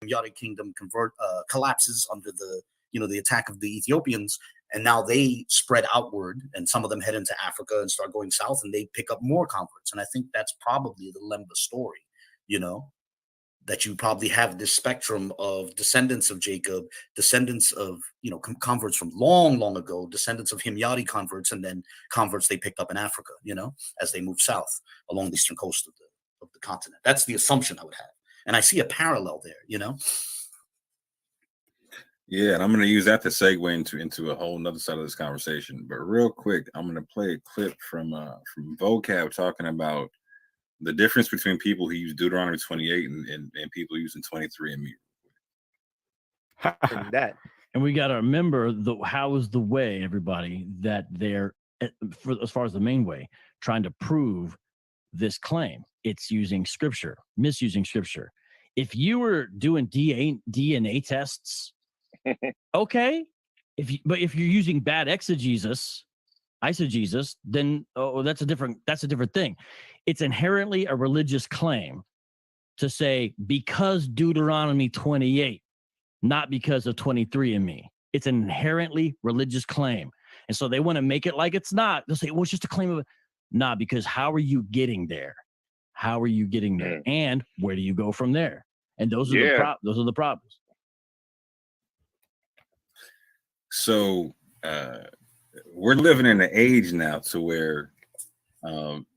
Himyari kingdom collapses under the attack of the Ethiopians, and now they spread outward, and some of them head into Africa and start going south, and they pick up more converts. And I think that's probably the Lemba story, that you probably have this spectrum of descendants of Jacob, descendants of, converts from long, long ago, descendants of Himyari converts, and then converts they picked up in Africa, as they move south along the eastern coast of the continent. That's the assumption I would have. And I see a parallel there, Yeah, and I'm going to use that to segue into a whole nother side of this conversation. But real quick, I'm going to play a clip from Vocab talking about the difference between people who use Deuteronomy 28 and people using 23 and me. That. And we got to remember how is the way, everybody, that they're, as far as the main way, trying to prove this claim. It's using scripture, misusing scripture. If you were doing DNA tests, okay. But if you're using bad eisegesis, then that's a different thing. It's inherently a religious claim to say because Deuteronomy 28, not because of 23 and me. It's an inherently religious claim. And so they want to make it like it's not. They'll say, well, it's just a claim of it. Nah, because how are you getting there? How are you getting there? And where do you go from there? And those are the problems. So we're living in an age now to where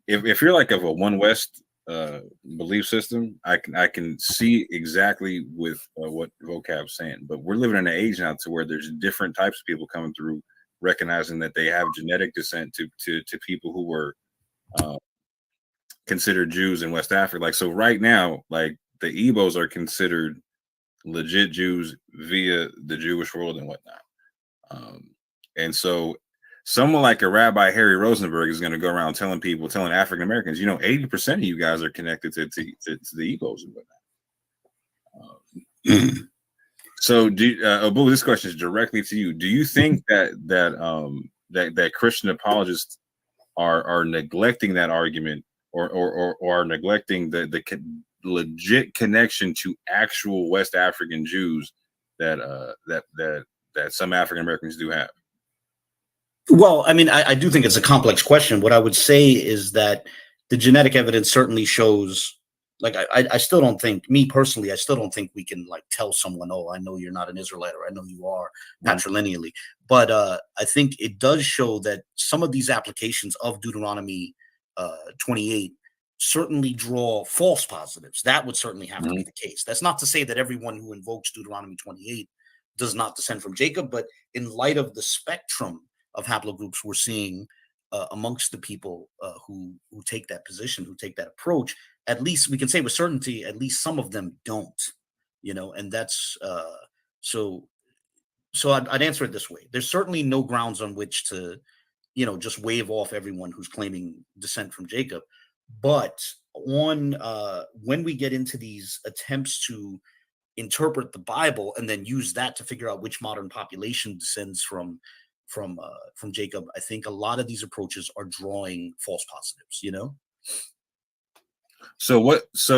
if you're like of a One West belief system, I can see exactly with what Vocab's saying. But we're living in an age now to where there's different types of people coming through, recognizing that they have genetic descent to people who were considered Jews in West Africa. Like, so right now, like the Igbos are considered legit Jews via the Jewish world and whatnot. And so someone like a Rabbi Harry Rosenberg is going to go around telling African Americans, 80% of you guys are connected to the Igbos and whatnot. So, Abu, this question is directly to you. Do you think that Christian apologists are neglecting that argument, or are neglecting the legit connection to actual West African Jews that some African Americans do have? Well, I mean, I do think it's a complex question. What I would say is that the genetic evidence certainly shows, like, I still don't think, me personally, I still don't think we can like tell someone, oh, I know you're not an Israelite, or I know you are patrilineally. But I think it does show that some of these applications of Deuteronomy 28 certainly draw false positives. That would certainly have to be the case. That's not to say that everyone who invokes Deuteronomy 28 does not descend from Jacob, but in light of the spectrum of haplogroups we're seeing amongst the people who take that position, who take that approach, at least we can say with certainty, at least some of them don't, and that's so I'd answer it this way. There's certainly no grounds on which to, just wave off everyone who's claiming descent from Jacob. But when we get into these attempts to interpret the Bible and then use that to figure out which modern population descends from Jacob, I think a lot of these approaches are drawing false positives, So what's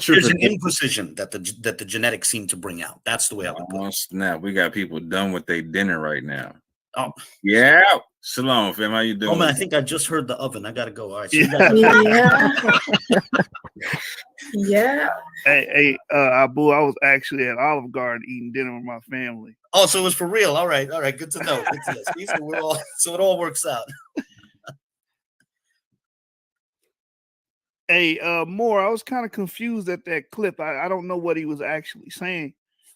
your there's an imprecision that the genetics seem to bring out. That's the way I would put it. Now we got people done with their dinner right now. Oh yeah, shalom, fam. How you doing? Oh man, I think I just heard the oven. I gotta go. All right. So Yeah. Hey, Abu, I was actually at Olive Garden eating dinner with my family. Oh, so it was for real. All right. Good to know. So it all works out. Hey, Moore, I was kind of confused at that clip. I don't know what he was actually saying.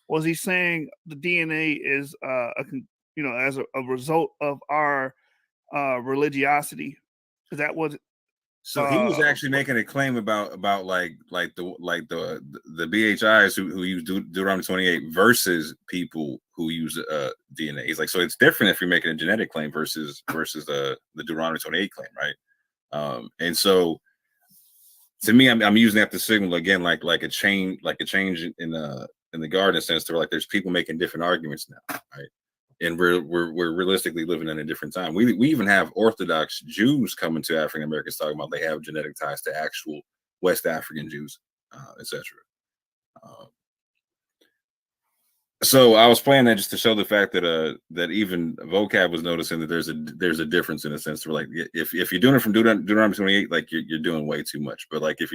Was he saying the DNA is as a result of our religiosity? Is that what? So he was actually making a claim about like the BHIs who use Deuteronomy 28 versus people who use DNA. He's like, so it's different if you're making a genetic claim versus the Deuteronomy 28 claim, right? And so to me, I'm using that to signal again like a change in the garden sense, to like there's people making different arguments now, right? And we're realistically living in a different time. We even have Orthodox Jews coming to African Americans talking about they have genetic ties to actual West African Jews, etc. So I was playing that just to show the fact that that even Vocab was noticing that there's a difference in a sense. Where like if you're doing it from Deuteronomy 28, like you're doing way too much. But like if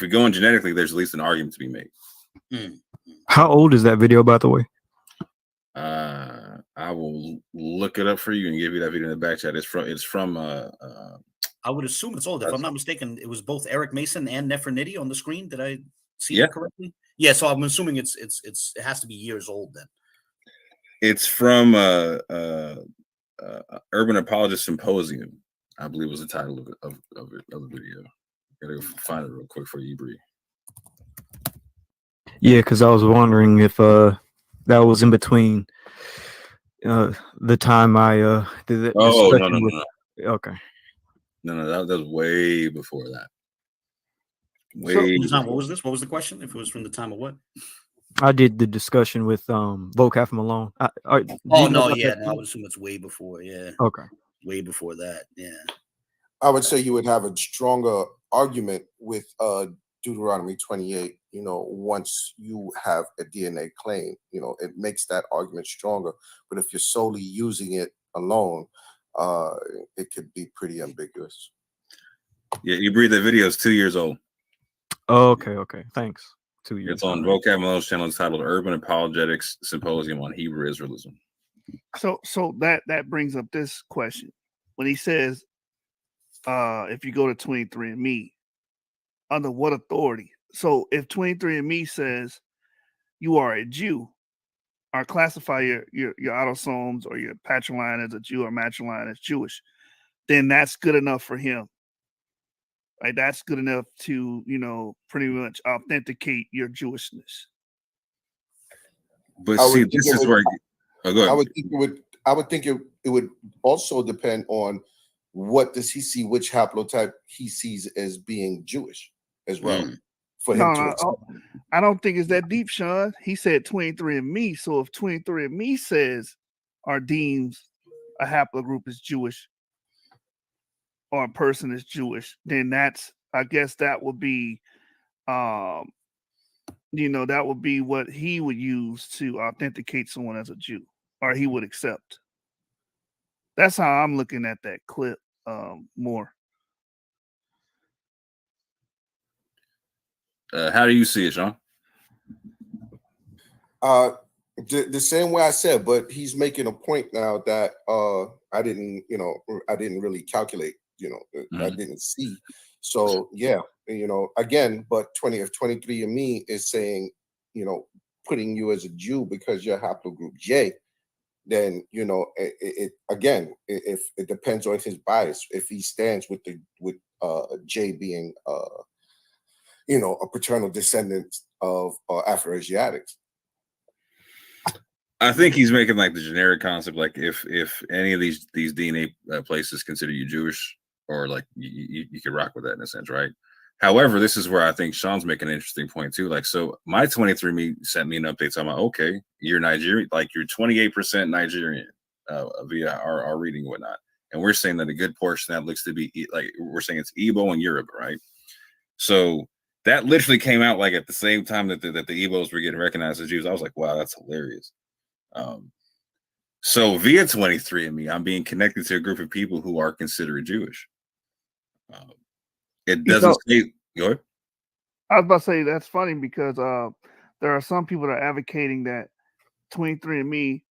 we're going genetically, there's at least an argument to be made. How old is that video, by the way? I will look it up for you and give you that video in the back chat. It's from I would assume it's old. If I'm not mistaken, it was both Eric Mason and Nefertiti on the screen. Did I see that correctly? Yeah, so I'm assuming it has to be years old then. It's from Urban Apologist Symposium, I believe was the title of the video. Gotta go find it real quick for you, Bree. Yeah, because I was wondering if that was in between the time I did it. Oh no. Okay. No, that was way before that. What was this? What was the question? If it was from the time of what? I did the discussion with Vocab Malone. No, I would assume it's way before. Yeah. Okay. Way before that. Yeah. I would say you would have a stronger argument with Deuteronomy 28. Once you have a DNA claim, it makes that argument stronger. But if you're solely using it alone, it could be pretty ambiguous. Yeah, you breathe. The video is 2 years old. Okay. Thanks. 2 years. It's on Vocab Malone's channel. It's titled Urban Apologetics Symposium on Hebrew Israelism. So that brings up this question. When he says, if you go to 23andMe, under what authority? So if 23andMe says you are a Jew, or classify your autosomes or your patrilineage as a Jew or matrilineage as Jewish, then that's good enough for him. Right? That's good enough to, pretty much authenticate your Jewishness. But see, this is where go ahead. I would think it would also depend on what does he see, which haplotype he sees as being Jewish as well. For him I don't think it's that deep, Sean. He said 23andMe. So if 23andMe says or deems a haplogroup is Jewish or a person is Jewish, then I guess that would be, that would be what he would use to authenticate someone as a Jew, or he would accept. That's how I'm looking at that clip more. How do you see it, Sean? The same way I said, but he's making a point now that I didn't really calculate. I didn't see. So yeah, again, but if 23andMe is saying, putting you as a Jew because you're haplogroup J, then it again, if it depends on his bias. If he stands with J being a paternal descendant of Afro-Asiatics. I think he's making like the generic concept, like if any of these DNA places consider you Jewish, or like you could rock with that in a sense, right? However, this is where I think Sean's making an interesting point too. Like, so my 23andMe sent me an update. So I'm like, okay, you're Nigerian, like you're 28% Nigerian via our reading and whatnot. And we're saying that a good portion of that looks to be like, we're saying it's Igbo and Yoruba, right? So that literally came out like at the same time that the Igbos were getting recognized as Jews. I was like, wow, that's hilarious. So via 23andMe, I'm being connected to a group of people who are considered Jewish. It doesn't say. Go ahead. I was about to say that's funny because there are some people that are advocating that 23andMe,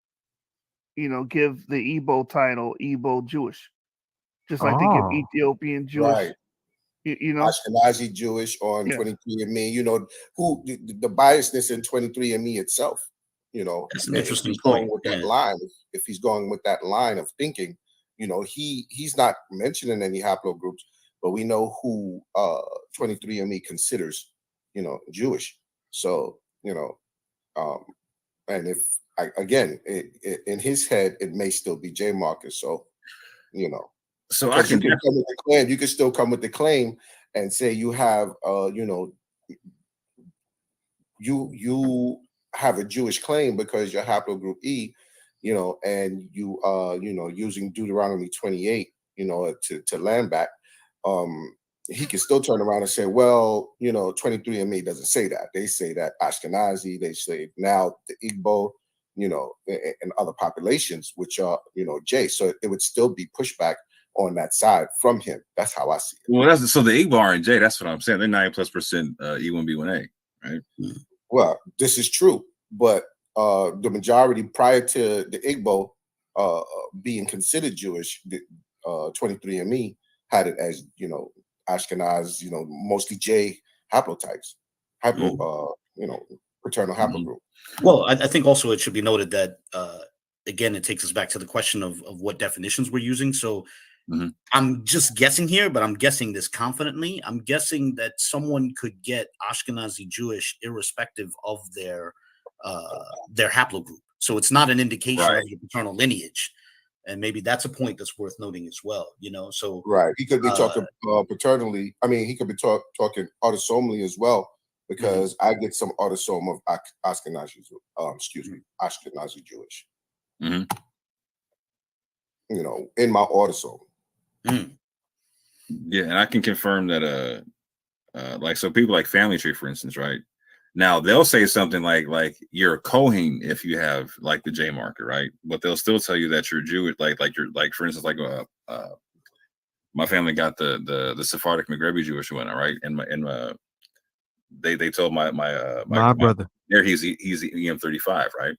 give the Igbo title Igbo Jewish, just like they give Ethiopian Jewish. Right. Ashkenazi Jewish on 23andMe. Who the biasness in 23andMe itself. That's an interesting point. point. With that line, if he's going with that line of thinking, he's not mentioning any haplogroups, but we know who 23andMe considers, Jewish. So, and if again, in his head, it may still be J Marcus. So, so I can come with the claim. You can still come with the claim and say you have, you have a Jewish claim because you're haplogroup E, and you using Deuteronomy 28, to land back. he can still turn around and say, well, 23andMe doesn't say that. They say that Ashkenazi, they say now the Igbo, and other populations, which are, J. So it would still be pushback on that side from him. That's how I see it. Well, so the Igbo are in J. That's what I'm saying. They're 90+% E1B1A, right? Well, this is true, but the majority prior to the Igbo being considered Jewish, 23andMe had it as Ashkenaz, mostly J haplotypes, paternal haplogroup. Well, I think also it should be noted that again, it takes us back to the question of what definitions we're using. So I'm just guessing here, but I'm guessing this confidently. I'm guessing that someone could get Ashkenazi Jewish irrespective of their haplogroup. So it's not an indication of your paternal lineage. And maybe that's a point that's worth noting as well, So right, he could be talking paternally. I mean, he could be talking autosomally as well, because I get some autosome of Ashkenazi, Ashkenazi Jewish. In my autosome. Yeah, and I can confirm that so people like Family Tree, for instance, right? Now they'll say something like you're a Kohen if you have like the J marker, right? But they'll still tell you that you're Jewish, like you're like, for instance, my family got the Sephardic Maghreb Jewish one, right? And they told my brother there he's EM35, right?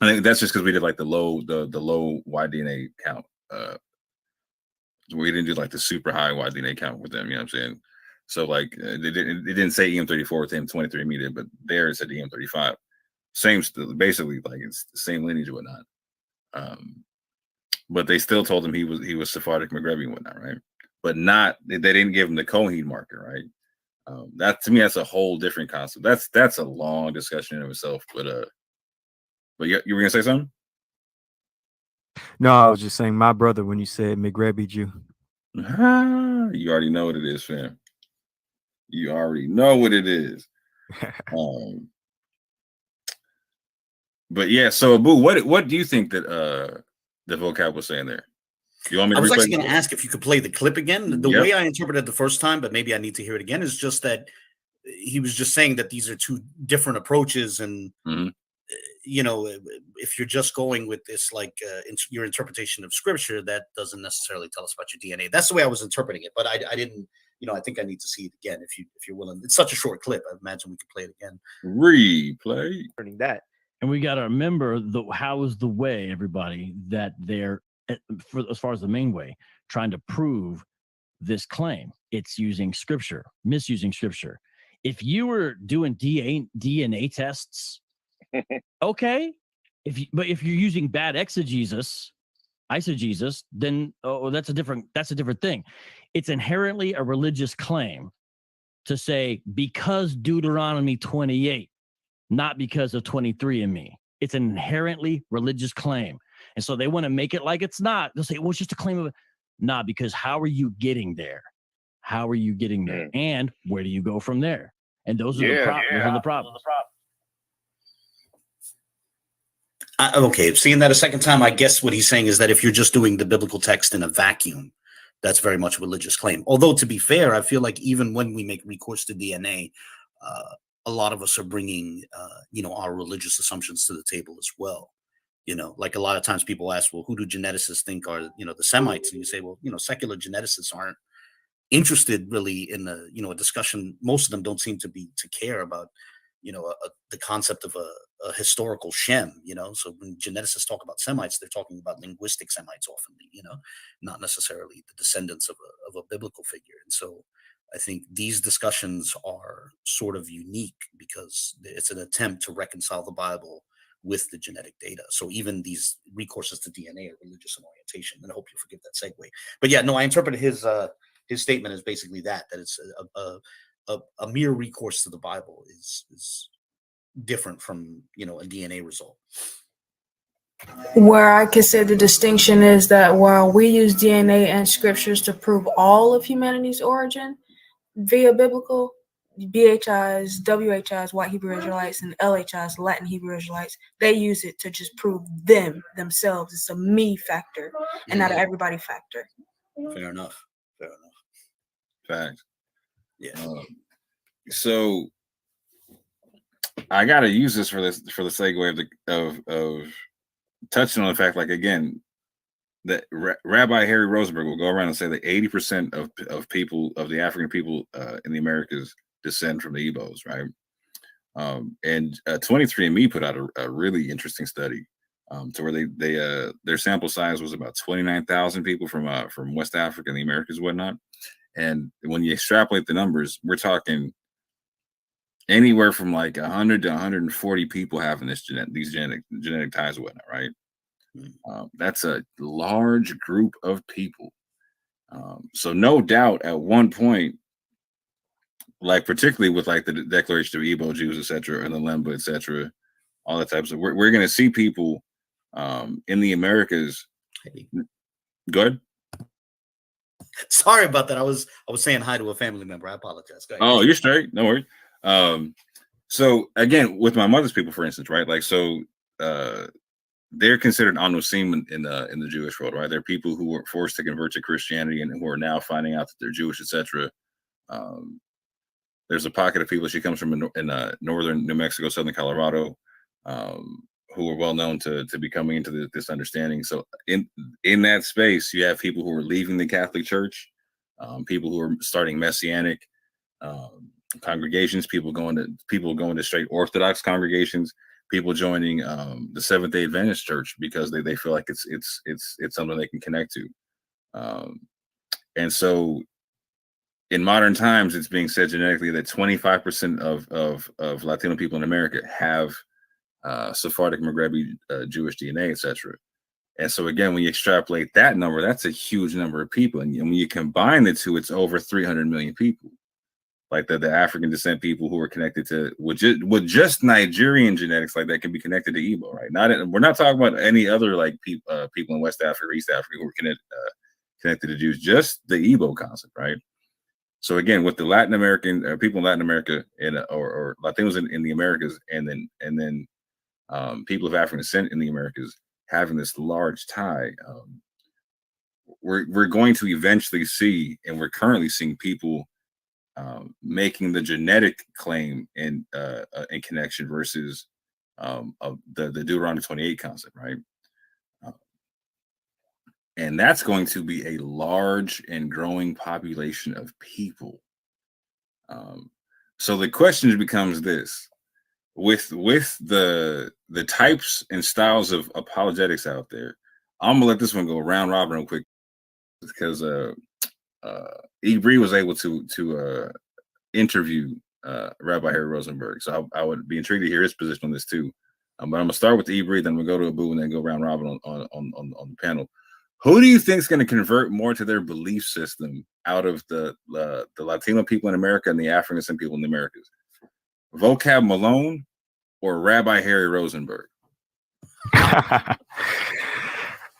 I think that's just because we did like the low Y-DNA count. We didn't do like the super high Y-DNA count with them, you know what I'm saying? So like it didn't say EM34 with him, 23andMe did, but there it said EM35. Same, basically like it's the same lineage and whatnot. But they still told him he was Sephardic Maghreb and whatnot, right? But they didn't give him the Cohen marker, right? That to me, that's a whole different concept. That's a long discussion in itself. But you were gonna say something? No, I was just saying my brother when you said Maghreb Jew. You already know what it is, fam. You already know what it is. But yeah, so Abu, what do you think that the vocab was saying there? You want me to I was replay actually going to ask if you could play the clip again. The Yep. way I interpreted it the first time, but maybe I need to hear it again, is just that he was just saying that these are two different approaches, and if you're just going with this your interpretation of scripture, that doesn't necessarily tell us about your DNA. That's the way I was interpreting it, but I didn't. I think I need to see it again if you're willing. It's such a short clip. I imagine we could play it again. Replay. Learning that. And we got to remember how is the way, everybody, that they're, as far as the main way, trying to prove this claim. It's using scripture, misusing scripture. If you were doing DNA tests, okay. But if you're using bad eisegesis, then that's a different thing. It's inherently a religious claim to say because Deuteronomy 28. Not because of 23andMe. It's an inherently religious claim. And so they want to make it like it's not. They'll say, well, it's just a claim of it. Nah, because how are you getting there? How are you getting there? And where do you go from there? And those are the problems. Okay, seeing that a second time, I guess what he's saying is that if you're just doing the biblical text in a vacuum, that's very much a religious claim. Although, to be fair, I feel like even when we make recourse to DNA, a lot of us are bringing, our religious assumptions to the table as well. Like a lot of times people ask, well, who do geneticists think are, the Semites? And you say, well, secular geneticists aren't interested really in a discussion. Most of them don't seem to care about, the concept of a historical Shem, So when geneticists talk about Semites, they're talking about linguistic Semites often, not necessarily the descendants of a biblical figure. And so I think these discussions are sort of unique because it's an attempt to reconcile the Bible with the genetic data. So even these recourses to DNA are religious in orientation. And I hope you forgive that segue. But yeah, no, I interpreted his statement as basically that it's a mere recourse to the Bible is different from a DNA result. Where I could say the distinction is that while we use DNA and scriptures to prove all of humanity's origin via biblical, BHIs, WHIs, White Hebrew Israelites, and LHIs, Latin Hebrew Israelites, they use it to just prove themselves. It's a me factor and not an everybody factor. Fair enough. Facts. Yeah. So I gotta use this for the segue of touching on the fact, like, again, that Rabbi Harry Rosenberg will go around and say that 80% of people, of the African people in the Americas, descend from the Igbos, right? And 23andMe put out a really interesting study to where they their sample size was about 29,000 people from West Africa and the Americas and whatnot. And when you extrapolate the numbers, we're talking anywhere from like 100 to 140 people having these genetic ties and whatnot, right? That's a large group of people. So no doubt at one point, like particularly with like the Declaration of Igbo Jews, etc., and the Lemba, etc., all that types of, we're going to see people in the Americas. Good. Sorry about that. I was saying hi to a family member. I apologize. Go ahead. Oh, you're straight. No worries. So again, with my mother's people, for instance, right? Like, so they're considered anusim in the Jewish world, right? They're people who were forced to convert to Christianity and who are now finding out that they're Jewish, etc. There's a pocket of people. She comes from in northern New Mexico, southern Colorado, who are well known to be coming into this understanding. So in that space, you have people who are leaving the Catholic Church, people who are starting Messianic congregations, people going to straight Orthodox congregations, people joining the Seventh-day Adventist Church because they feel like it's something they can connect to. And so in modern times, it's being said genetically that 25% of Latino people in America have Sephardic Maghrebi Jewish DNA, etc. And so again, when you extrapolate that number, that's a huge number of people. And when you combine the two, it's over 300 million people. Like the African descent people who are connected to with just Nigerian genetics, like that can be connected to Igbo, right? We're not talking about any other like people in West Africa or East Africa who are connected to Jews, just the Igbo concept, right? So again, with the Latin American people in Latin America and or Latinos in the Americas, and then people of African descent in the Americas having this large tie, we're going to eventually see, and we're currently seeing people making the genetic claim in connection versus of the Deuteronomy 28 concept, right? And that's going to be a large and growing population of people. So the question becomes this: with the types and styles of apologetics out there, I'm gonna let this one go round robin real quick because Bree was able to interview Rabbi Harry Rosenberg, so I would be intrigued to hear his position on this too. But I'm gonna start with Bree, then we'll go to Abu, and then go round robin on the panel. Who do you think is going to convert more to their belief system out of the Latino people in America and the African descent people in the Americas? Vocab Malone or Rabbi Harry Rosenberg?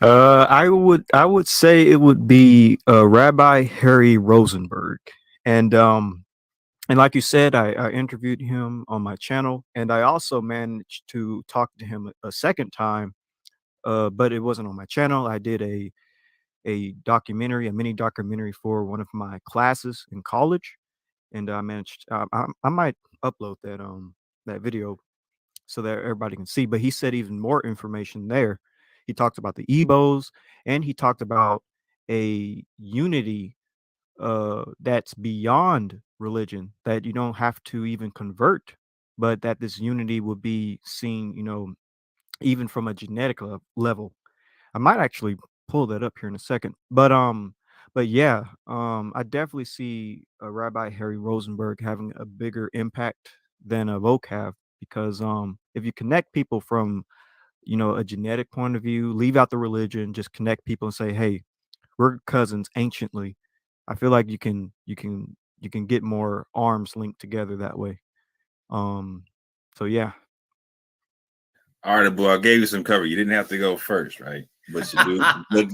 I would say it would be Rabbi Harry Rosenberg, and like you said, I interviewed him on my channel, and I also managed to talk to him a second time. But it wasn't on my channel. I did a mini documentary for one of my classes in college, and I managed. I might upload that video so that everybody can see. But he said even more information there. He talked about the Igbos, and he talked about a unity that's beyond religion, that you don't have to even convert, but that this unity would be seen, even from a genetic level. I might actually pull that up here in a second. But yeah, I definitely see Rabbi Harry Rosenberg having a bigger impact than a vocab, because if you connect people from a genetic point of view, leave out the religion, just connect people and say, hey, we're cousins anciently. I feel like you can get more arms linked together that way. So yeah. All right, boy, I gave you some cover. You didn't have to go first, right? But you do,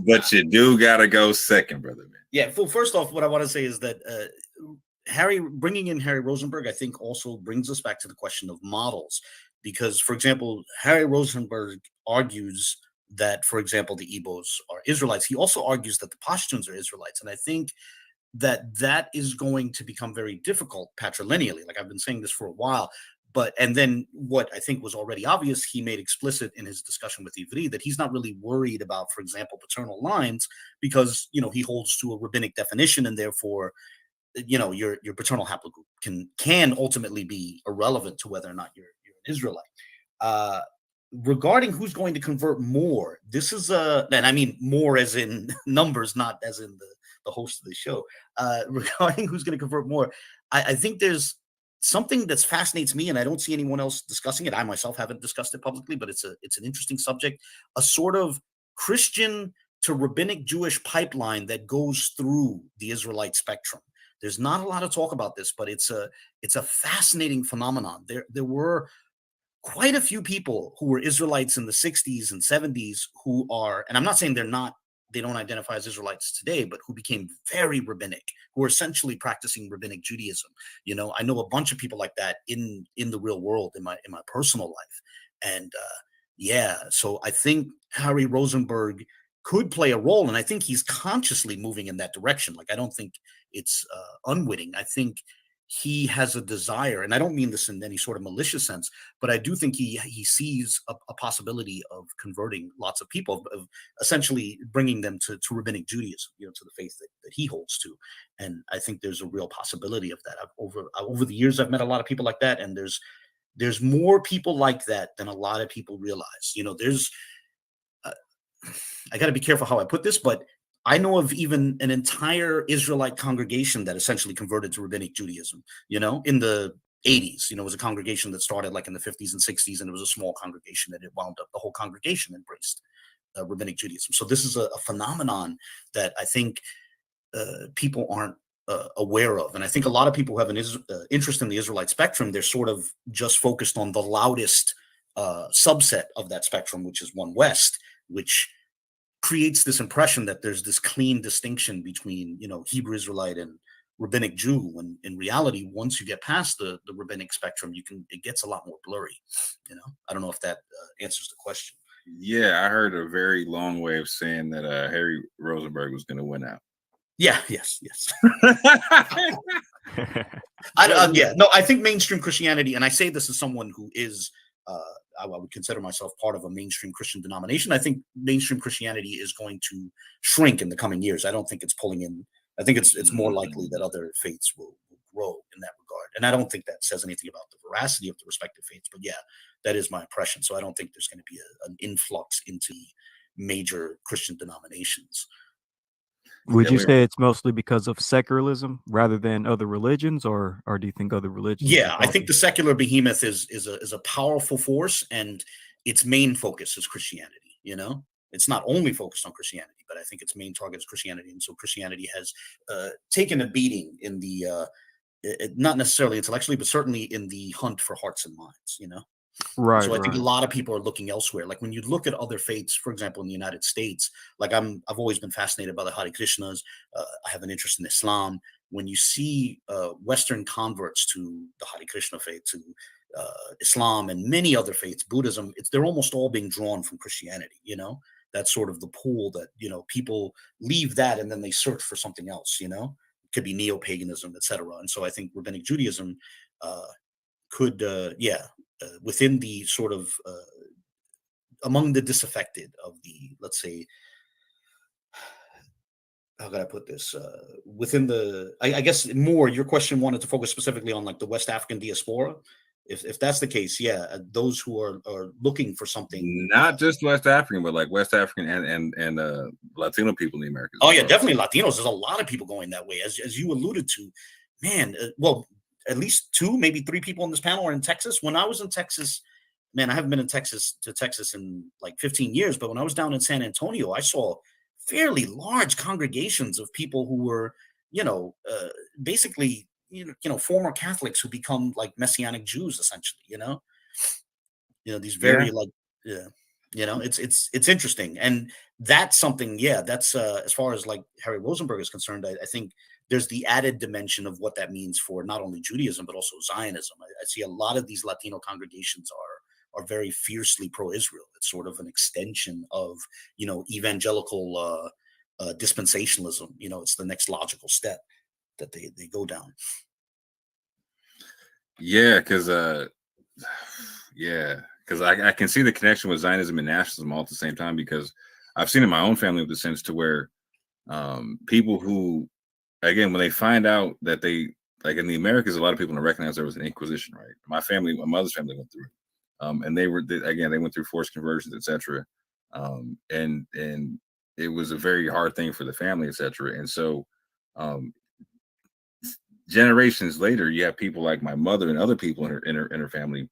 but you do gotta go second, brother, man. Yeah. Well, first off, what I want to say is that bringing in Harry Rosenberg, I think, also brings us back to the question of models, because, for example, Harry Rosenberg argues that, for example, the Igbos are Israelites. He also argues that the Pashtuns are Israelites, and I think that is going to become very difficult patrilineally. Like I've been saying this for a while, and then what I think was already obvious, he made explicit in his discussion with Ivri that he's not really worried about, for example, paternal lines, because he holds to a rabbinic definition, and therefore your paternal haplogroup can ultimately be irrelevant to whether or not you're an Israelite. Regarding who's going to convert more, this is and I mean more as in numbers, not as in the host of the show. Regarding who's going to convert more, I think there's something that fascinates me, and I don't see anyone else discussing it. I myself haven't discussed it publicly, but it's an interesting subject. A sort of Christian to rabbinic Jewish pipeline that goes through the Israelite spectrum. There's not a lot of talk about this, but it's a fascinating phenomenon. There were quite a few people who were Israelites in the 60s and 70s who are, and I'm not saying they don't identify as Israelites today, but who became very rabbinic, who are essentially practicing rabbinic Judaism. I know a bunch of people like that in the real world, in my personal life. And so I think Harry Rosenberg could play a role, and I think he's consciously moving in that direction. Like, I don't think it's unwitting. I think he has a desire, and I don't mean this in any sort of malicious sense, but I do think he sees a possibility of converting lots of people, of essentially bringing them to rabbinic Judaism, to the faith that he holds to. And I think there's a real possibility of that. Over the years, I've met a lot of people like that, and there's more people like that than a lot of people realize. There's I got to be careful how I put this, but I know of even an entire Israelite congregation that essentially converted to rabbinic Judaism, in the 80s. It was a congregation that started like in the 50s and 60s, and it was a small congregation, and it wound up, the whole congregation embraced rabbinic Judaism. So this is a phenomenon that I think people aren't aware of. And I think a lot of people who have an interest in the Israelite spectrum, they're sort of just focused on the loudest subset of that spectrum, which is One West, which creates this impression that there's this clean distinction between, Hebrew Israelite and rabbinic Jew, when in reality, once you get past the rabbinic spectrum, it gets a lot more blurry. I don't know if that answers the question. Yeah, I heard a very long way of saying that Harry Rosenberg was going to win out. Yeah, yes. I think mainstream Christianity, and I say this as someone who is I would consider myself part of a mainstream Christian denomination. I think mainstream Christianity is going to shrink in the coming years. I don't think it's pulling in. I think it's more likely that other faiths will grow in that regard. And I don't think that says anything about the veracity of the respective faiths. But yeah, that is my impression. So I don't think there's going to be an influx into major Christian denominations. Would you say it's mostly because of secularism rather than other religions, or do you think other religions? Yeah, I think the secular behemoth is a powerful force, and its main focus is Christianity. It's not only focused on Christianity, but I think its main target is Christianity. And so Christianity has taken a beating in the not necessarily intellectually, but certainly in the hunt for hearts and minds. Right. So I think a lot of people are looking elsewhere. Like when you look at other faiths, for example, in the United States, like I've always been fascinated by the Hare Krishnas. I have an interest in Islam. When you see Western converts to the Hare Krishna faith, to Islam and many other faiths, Buddhism, they're almost all being drawn from Christianity. That's sort of the pool that, people leave that and then they search for something else, it could be neo-paganism, etc. And so I think rabbinic Judaism could, within the sort of among the disaffected of the, let's say, how can I put this? Within the, I guess more, your question wanted to focus specifically on like the West African diaspora. If that's the case, those who are looking for something, not just West African, but like West African and Latino people in the Americas. Oh yeah, definitely Latinos. There's a lot of people going that way, as you alluded to. Man, well, at least 2, maybe 3 people on this panel are in Texas. When I was in Texas, man, I haven't been in Texas in like 15 years, but when I was down in San Antonio, I saw fairly large congregations of people who were, basically, former Catholics who become like Messianic Jews, essentially, these very it's interesting. And that's something, that's as far as like Harry Rosenberg is concerned, I think there's the added dimension of what that means for not only Judaism, but also Zionism. I see a lot of these Latino congregations are very fiercely pro-Israel. It's sort of an extension of, evangelical dispensationalism. It's the next logical step. that they go down. Yeah, because I can see the connection with Zionism and nationalism all at the same time, because I've seen in my own family with the sense to where people who, again, when they find out that they, like in the Americas, a lot of people don't recognize there was an Inquisition, right? My family, my mother's family went through it. And they went through forced conversions, etc. And it was a very hard thing for the family, etc. And so generations later, you have people like my mother and other people in her family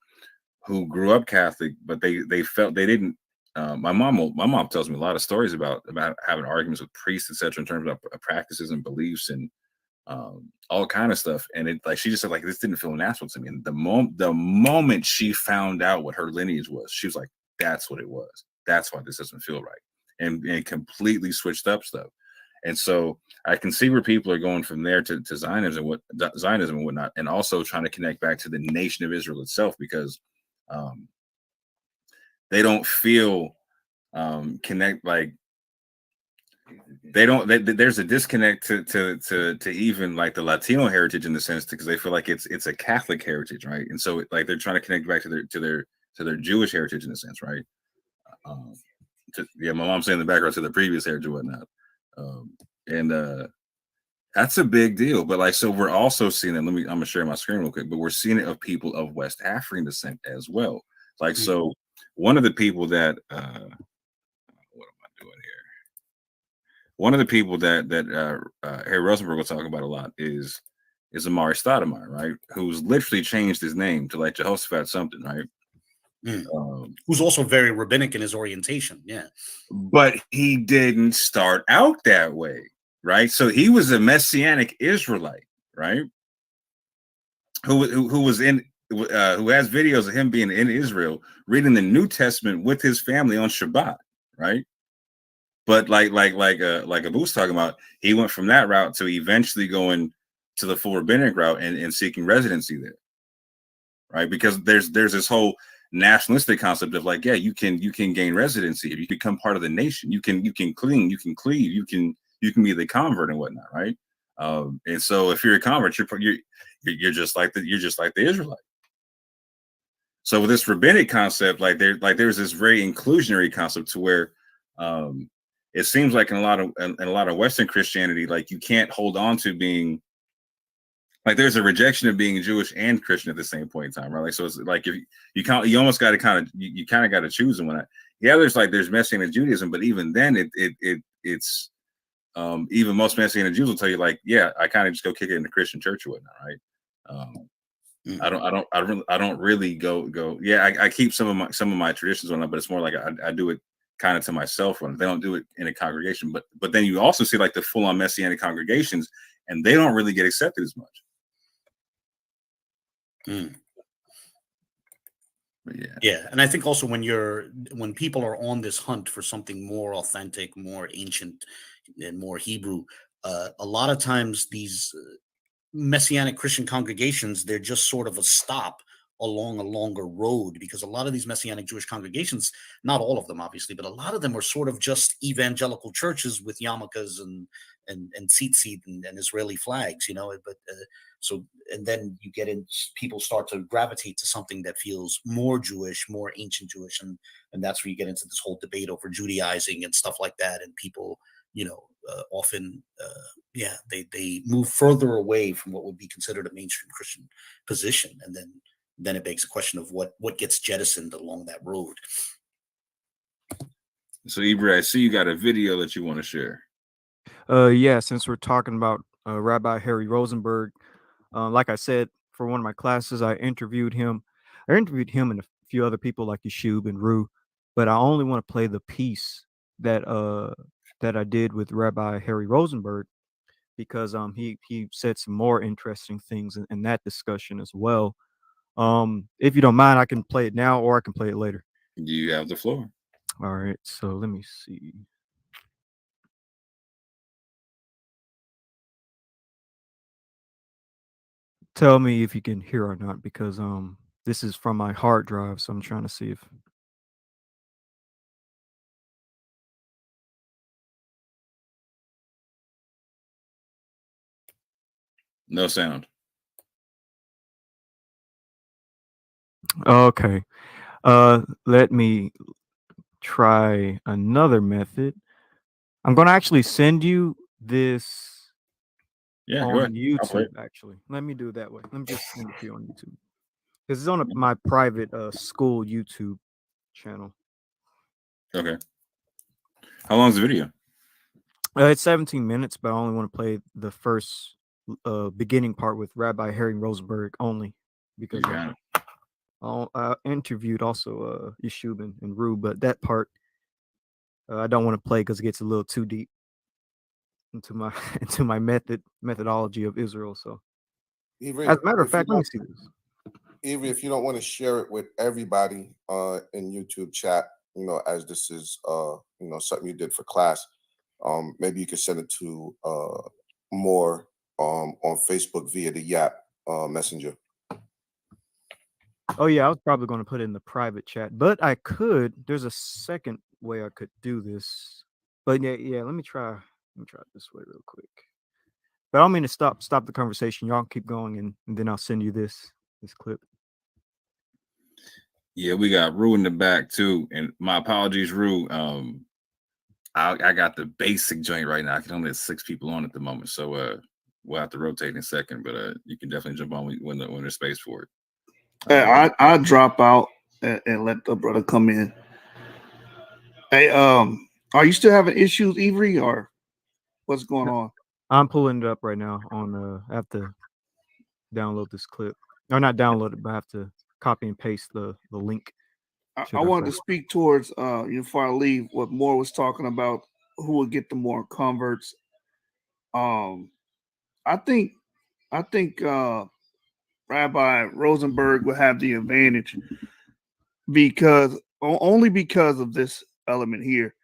who grew up Catholic, but they felt they didn't. My mom tells me a lot of stories about having arguments with priests, etc., in terms of practices and beliefs and all kind of stuff. And it, like, she just said, like, this didn't feel natural to me. And the moment she found out what her lineage was, she was like, that's what it was. That's why this doesn't feel right. And completely switched up stuff. And so I can see where people are going from there to Zionism and whatnot, and also trying to connect back to the nation of Israel itself, because they don't feel connect, like there's a disconnect to even like the Latino heritage, in the sense, because they feel like it's a Catholic heritage, right? And so like they're trying to connect back to their Jewish heritage, in a sense, right? My mom's saying in the background, to the previous heritage and whatnot. That's a big deal. But like, so we're also seeing it. I'm gonna share my screen real quick, but we're seeing it of people of West African descent as well. Like, so one of the people that what am I doing here? One of the people that Harry Rosenberg will talk about a lot is Amari Stoudemire, right? Who's literally changed his name to like Jehoshaphat something, right? Who's also very rabbinic in his orientation, yeah. But he didn't start out that way, right? So he was a Messianic Israelite, right? Who was in who has videos of him being in Israel, reading the New Testament with his family on Shabbat, right? But like Abu's talking about, he went from that route to eventually going to the full rabbinic route and seeking residency there, right? Because there's this whole nationalistic concept of like, yeah, you can gain residency if you become part of the nation. You can cleave, you can be the convert and whatnot, right? And so if you're a convert, you're just like the Israelite. So with this rabbinic concept, there's this very inclusionary concept to where it seems like in a lot of Western Christianity, like you can't hold on to being, like, there's a rejection of being Jewish and Christian at the same point in time, right? Like, so it's like, if you almost got to kind of got to choose them. There's Messianic Judaism, but even then it's even most Messianic Jews will tell you, like, yeah, I kind of just go kick it in the Christian church or whatnot, right? I don't really go. Yeah, I keep some of my traditions on that, but it's more like I do it kind of to myself when they don't do it in a congregation. But then you also see like the full on Messianic congregations, and they don't really get accepted as much. Yeah, and I think also when people are on this hunt for something more authentic, more ancient, and more Hebrew, a lot of times these Messianic Christian congregations, they're just sort of a stop along a longer road, because a lot of these Messianic Jewish congregations, not all of them obviously, but a lot of them are sort of just evangelical churches with yarmulkes and tzitzit and Israeli flags, but so, and then you get in, people start to gravitate to something that feels more Jewish, more ancient Jewish, and that's where you get into this whole debate over Judaizing and stuff like that, and people often they move further away from what would be considered a mainstream Christian position, and then it begs the question of what gets jettisoned along that road. So Ibra, I see you got a video that you want to share. Yeah, since we're talking about Rabbi Harry Rosenberg, like I said, for one of my classes, I interviewed him. and a few other people like Yashub and Rue, but I only want to play the piece that I did with Rabbi Harry Rosenberg, because he said some more interesting things in that discussion as well. If you don't mind, I can play it now, or I can play it later. You have the floor. All right, so let me see. Tell me if you can hear or not, because this is from my hard drive, so I'm trying to see if. No sound. Okay. Let me try another method. I'm gonna actually send you this Yeah, go on ahead. I'll play YouTube. Actually, let me do it that way. Let me just send it to you on YouTube because it's on my private school YouTube channel. it. Okay. How long is the video? It's 17 minutes, but I only want to play the first beginning part with Rabbi Harry Rosenberg only because You got it. I interviewed also Yeshub and Rue, but that part I don't want to play because it gets a little too deep into my into my methodology of Israel. So, Even as a matter of if you fact, let me don't, see this. even if you don't want to share it with everybody in YouTube chat, as this is something you did for class, maybe you could send it to more on Facebook via the Yap Messenger. Oh yeah, I was probably going to put it in the private chat, but I could. There's a second way I could do this, but yeah. Let me try it this way real quick. But I don't mean to stop the conversation. Y'all keep going, and then I'll send you this clip. Yeah, we got Rue in the back too. And my apologies, Rue. I got the basic joint right now. I can only have 6 people on at the moment. So we'll have to rotate in a second, but you can definitely jump on when there's space for it. I drop out and let the brother come in. Hey, are you still having issues, Avery, or what's going on? I'm pulling it up right now on I have to download this clip. Or not download it, but I have to copy and paste the link. I wanted to speak towards before I leave what Moore was talking about, who will get the more converts. I think Rabbi Rosenberg will have the advantage because only because of this element here,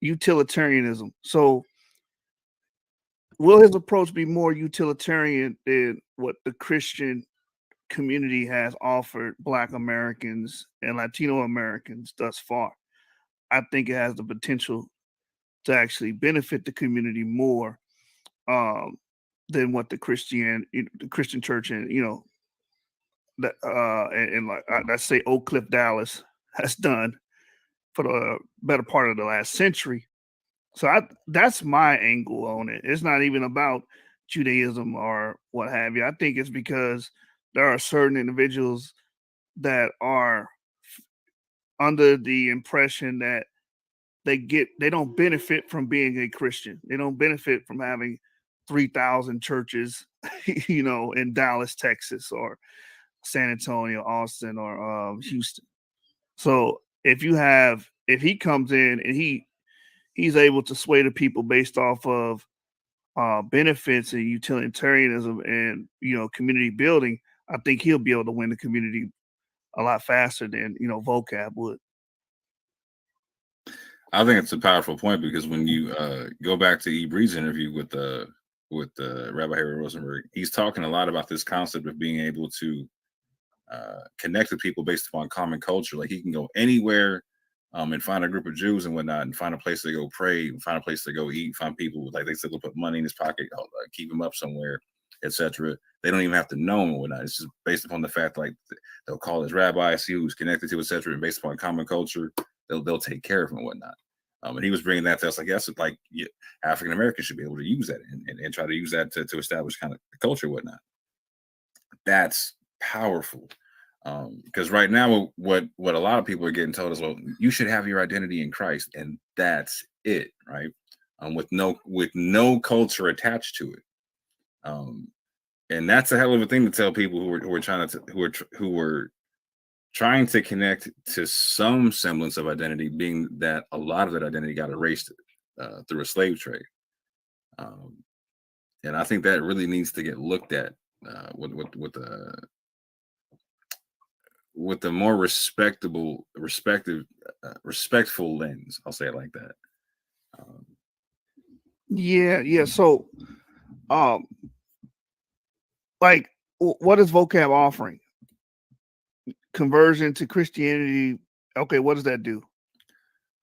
utilitarianism. So will his approach be more utilitarian than what the Christian community has offered Black Americans and Latino Americans thus far? I think it has the potential to actually benefit the community more than what the Christian church and that and like let's say Oak Cliff, Dallas has done for the better part of the last century. So that's my angle on it. It's not even about Judaism or what have you. I think it's because there are certain individuals that are under the impression that they don't benefit from being a Christian. They don't benefit from having 3,000 churches, in Dallas, Texas, or San Antonio, Austin, or Houston. So if he comes in and he's able to sway the people based off of benefits and utilitarianism and community building, I think he'll be able to win the community a lot faster than Vocab would. I think it's a powerful point because when you go back to Ibree's interview with Rabbi Harry Rosenberg, he's talking a lot about this concept of being able to connect with people based upon common culture. Like he can go anywhere and find a group of Jews and whatnot, and find a place to go pray, find a place to go eat, find people like they said, they'll put money in his pocket, keep him up somewhere, etc. They don't even have to know him and whatnot. It's just based upon the fact like they'll call his rabbi, see who's connected to, etc. And based upon common culture, they'll take care of him and whatnot. And he was bringing that to us like, yes, like African Americans should be able to use that and try to use that to establish kind of the culture and whatnot. That's powerful. Because right now, what a lot of people are getting told is, well, you should have your identity in Christ, and that's it, right? With no culture attached to it, and that's a hell of a thing to tell people who are trying to connect to some semblance of identity, being that a lot of that identity got erased through a slave trade, and I think that really needs to get looked at with a more respectful lens. I'll say it like that. Yeah. So, like, what is Vocab offering? Conversion to Christianity. Okay, what does that do?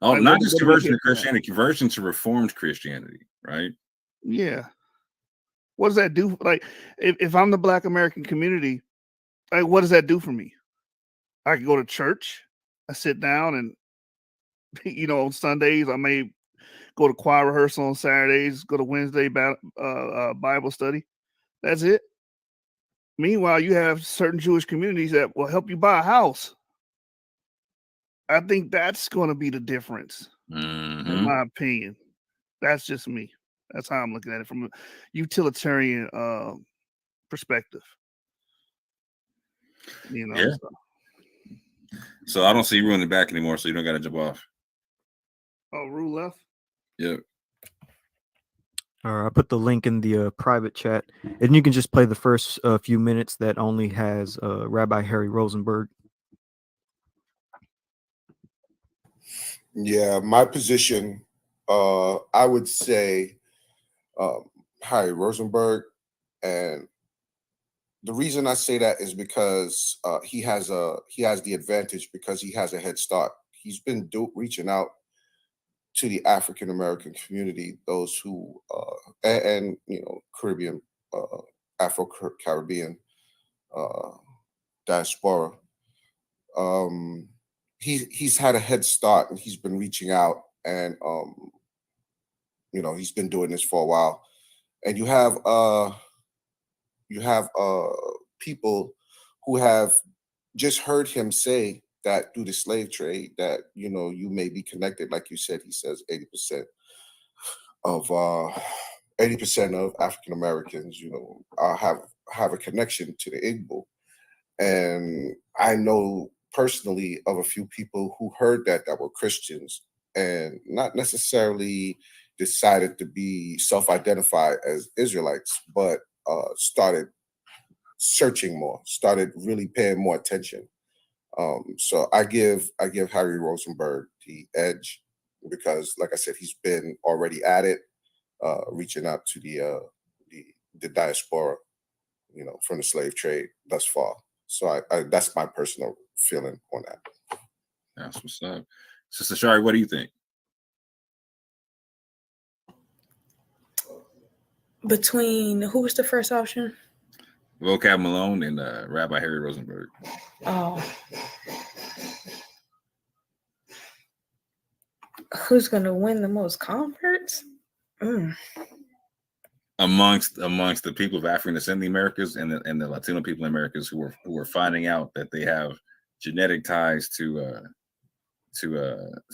Oh, Like, not just conversion to Christianity, conversion to Reformed Christianity, right? Yeah. What does that do? Like, if I'm the Black American community, like, what does that do for me? I can go to church. I sit down and, on Sundays, I may go to choir rehearsal on Saturdays, go to Wednesday Bible study. That's it. Meanwhile, you have certain Jewish communities that will help you buy a house. I think that's going to be the difference, in my opinion. That's just me. That's how I'm looking at it from a utilitarian perspective. Yeah. So I don't see you in the back anymore, so you don't got to jump off. Oh, Rue left? Yep. I put the link in the private chat, and you can just play the first few minutes that only has Rabbi Harry Rosenberg. Yeah, my position, I would say Harry Rosenberg, and the reason I say that is because he has the advantage because he has a head start. He's been reaching out to the African American community, those who and Caribbean, Afro-Caribbean diaspora. He's had a head start, and he's been reaching out, and he's been doing this for a while. And you have people who have just heard him say that through the slave trade that you may be connected, like you said. He says 80% of African Americans have a connection to the Igbo, and I know personally of a few people who heard that were Christians and not necessarily decided to be self-identified as Israelites, but started searching more, started really paying more attention. So I give Harry Rosenberg the edge because, like I said, he's been already at it, reaching out to the diaspora, from the slave trade thus far. So I that's my personal feeling on that. That's what's up. Sister Shari, what do you think? Between who was the first option? Vocab Malone and Rabbi Harry Rosenberg. Oh. Who's gonna win the most converts? Amongst the people of African descent in the Americas and the Latino people in the Americas who are finding out that they have genetic ties to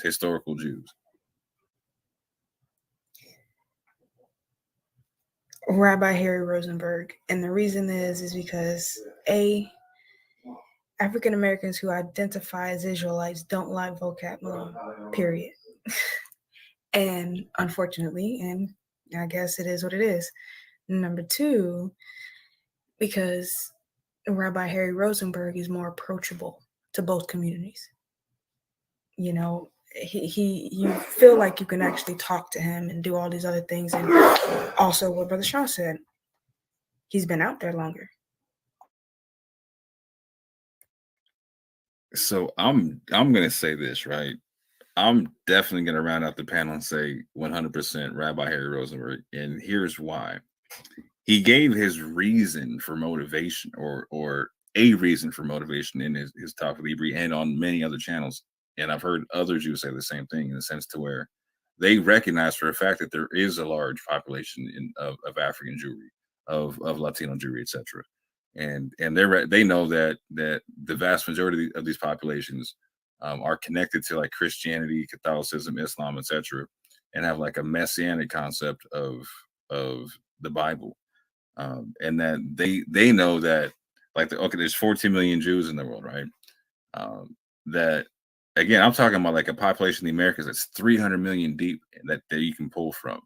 historical Jews. Rabbi Harry Rosenberg. And the reason is because African Americans who identify as Israelites don't like Vocab Malone, period. And unfortunately, and I guess it is what it is. Number two, because Rabbi Harry Rosenberg is more approachable to both communities. You feel like you can actually talk to him and do all these other things. And also what Brother Sean said, he's been out there longer. So I'm gonna say this, right? I'm definitely gonna round out the panel and say 100% Rabbi Harry Rosenberg, and here's why. He gave his reason for motivation, or a reason for motivation in his Talk with Ibri and on many other channels. And I've heard other Jews say the same thing, in the sense to where they recognize for a fact that there is a large population of African Jewry, of Latino Jewry, etc. And they know that the vast majority of these populations are connected to like Christianity, Catholicism, Islam, etc., and have like a messianic concept of the Bible, and that they know that there's 14 million Jews in the world, right? That again, I'm talking about like a population in the Americas that's 300 million deep that you can pull from.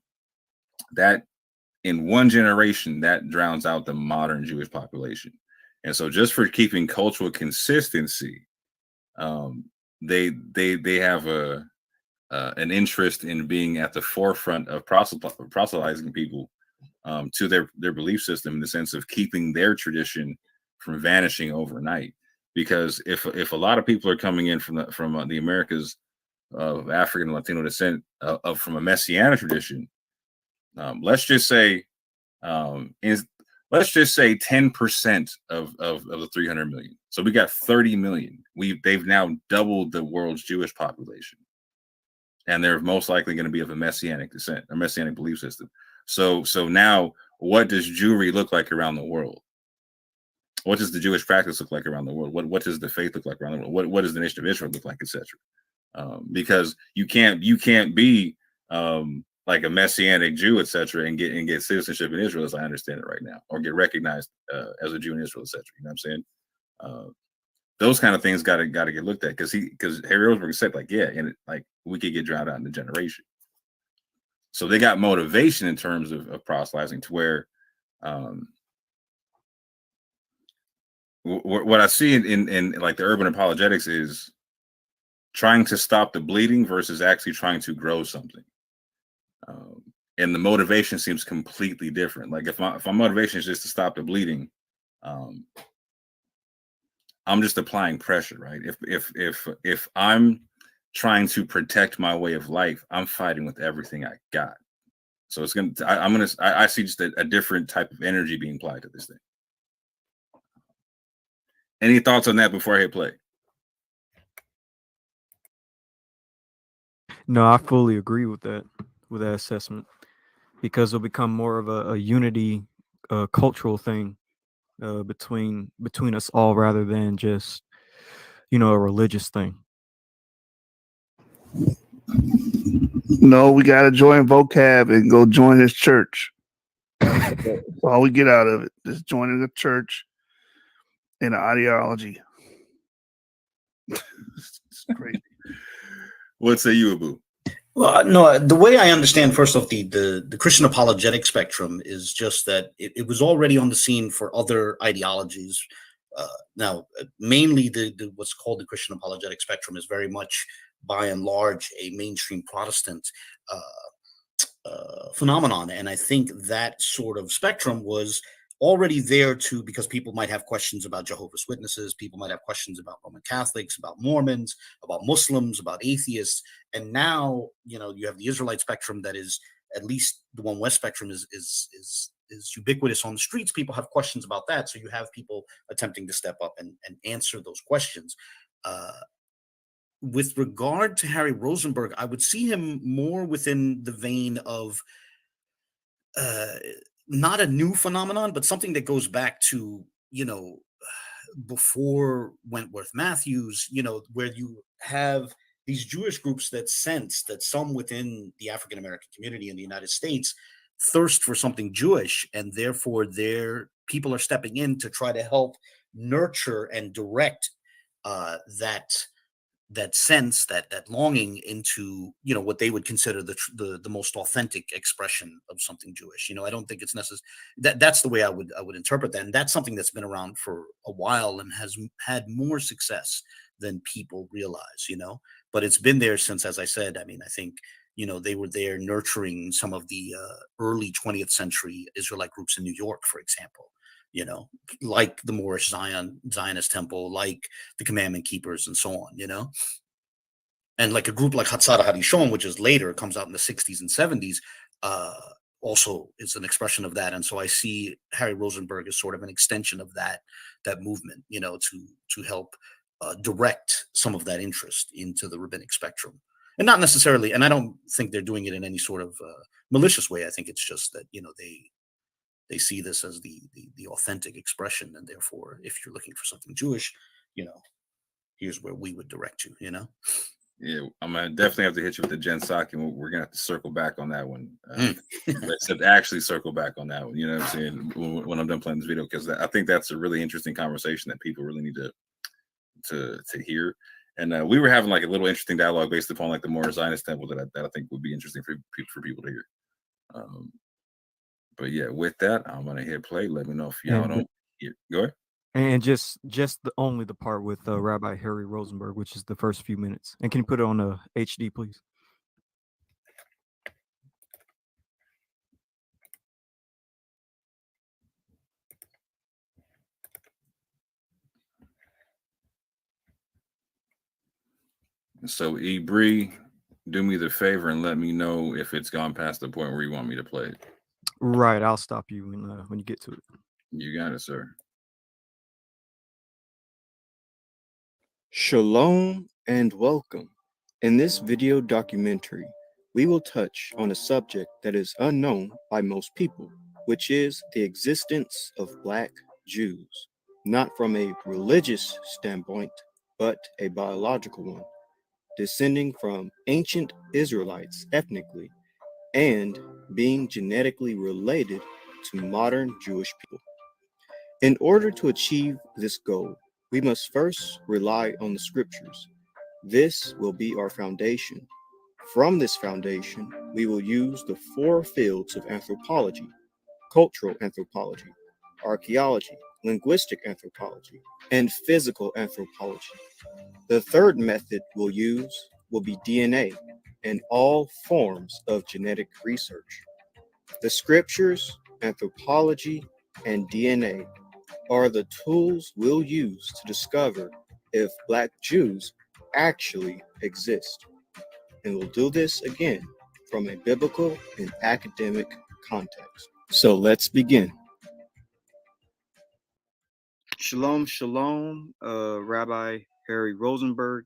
That in one generation, that drowns out the modern Jewish population. And so just for keeping cultural consistency, they have an interest in being at the forefront of proselytizing people to their belief system, in the sense of keeping their tradition from vanishing overnight. Because if a lot of people are coming in from the Americas of African and Latino descent from a Messianic tradition, let's just say is, let's just say 10% of the 300 million. So we got 30 million. They've now doubled the world's Jewish population, and they're most likely going to be of a messianic descent, a messianic belief system. So now, what does Jewry look like around the world? What does the Jewish practice look like around the world? What does the faith look like around the world? What does the nation of Israel look like, etc.? Because you can't be like a messianic Jew, etc., and get citizenship in Israel, as I understand it right now, or get recognized as a Jew in Israel, etc. You know what I'm saying? Those kind of things got to get looked at, because Harry Rosenberg said, like, yeah, and like we could get drowned out in a generation. So they got motivation in terms of proselytizing, to where what I see in like the urban apologetics is trying to stop the bleeding versus actually trying to grow something. And the motivation seems completely different. Like if my motivation is just to stop the bleeding, I'm just applying pressure, right? If I'm trying to protect my way of life, I'm fighting with everything I got. So it's I see just a different type of energy being applied to this thing. Any thoughts on that before I hit play? No, I fully agree with that assessment, because it'll become more of a unity cultural thing between us all, rather than just, a religious thing. No, we got to join Vocab and go join his church. That's all we get out of it. Just joining the church and an ideology. It's crazy. What say you, Abu? Well, no, the way I understand, first off, the Christian apologetic spectrum is just that it was already on the scene for other ideologies. Now, mainly the what's called the Christian apologetic spectrum is very much, by and large, a mainstream Protestant phenomenon. And I think that sort of spectrum was already there because people might have questions about Jehovah's Witnesses, people might have questions about Roman Catholics, about Mormons, about Muslims, about atheists. And now, you have the Israelite spectrum that is, at least the One West spectrum is ubiquitous on the streets. People have questions about that. So you have people attempting to step up and answer those questions. With regard to Harry Rosenberg, I would see him more within the vein of not a new phenomenon, but something that goes back to, before Wentworth Matthews, where you have these Jewish groups that sense that some within the African American community in the United States thirst for something Jewish, and therefore their people are stepping in to try to help nurture and direct that sense, that longing into, what they would consider the most authentic expression of something Jewish. I don't think it's necessary. That's the way I would interpret that. And that's something that's been around for a while and has had more success than people realize, but it's been there since, as I said, I think, they were there nurturing some of the early 20th century Israelite groups in New York, for example, like the Moorish Zionist Temple, like the Commandment Keepers, and so on, and like a group like Hatzara Harishon, which is later, comes out in the 60s and 70s, also is an expression of that. And so I see Harry Rosenberg as sort of an extension of that movement, to help direct some of that interest into the rabbinic spectrum. And not necessarily, and I don't think they're doing it in any sort of malicious way. I think it's just that, they see this as the authentic expression, and therefore, if you're looking for something Jewish, here's where we would direct you. Yeah, I'm gonna definitely have to hit you with the Gen Sock, and we're gonna have to circle back on that one. Except actually circle back on that one. You know what I'm saying? When I'm done playing this video, because I think that's a really interesting conversation that people really need to hear. And we were having like a little interesting dialogue based upon like the Moorish Zionist Temple that I think would be interesting for people to hear. But yeah, with that, I'm gonna hit play. Let me know if y'all don't hear. Go ahead. And just only the part with Rabbi Harry Rosenberg, which is the first few minutes. And can you put it on HD, please? So Bree, do me the favor and let me know if it's gone past the point where you want me to play it. Right. I'll stop you when you get to it. You got it, sir. Shalom and welcome. In this video documentary, we will touch on a subject that is unknown by most people, which is the existence of Black Jews, not from a religious standpoint, but a biological one, descending from ancient Israelites ethnically and being genetically related to modern Jewish people. In order to achieve this goal, we must first rely on the scriptures. This will be our foundation. From this foundation, we will use the four fields of anthropology: cultural anthropology, archaeology, linguistic anthropology, and physical anthropology. The third method we'll use will be DNA and all forms of genetic research. The scriptures, anthropology, and DNA are the tools we'll use to discover if Black Jews actually exist. And we'll do this again from a biblical and academic context. So let's begin. Shalom, shalom, Rabbi Harry Rosenberg.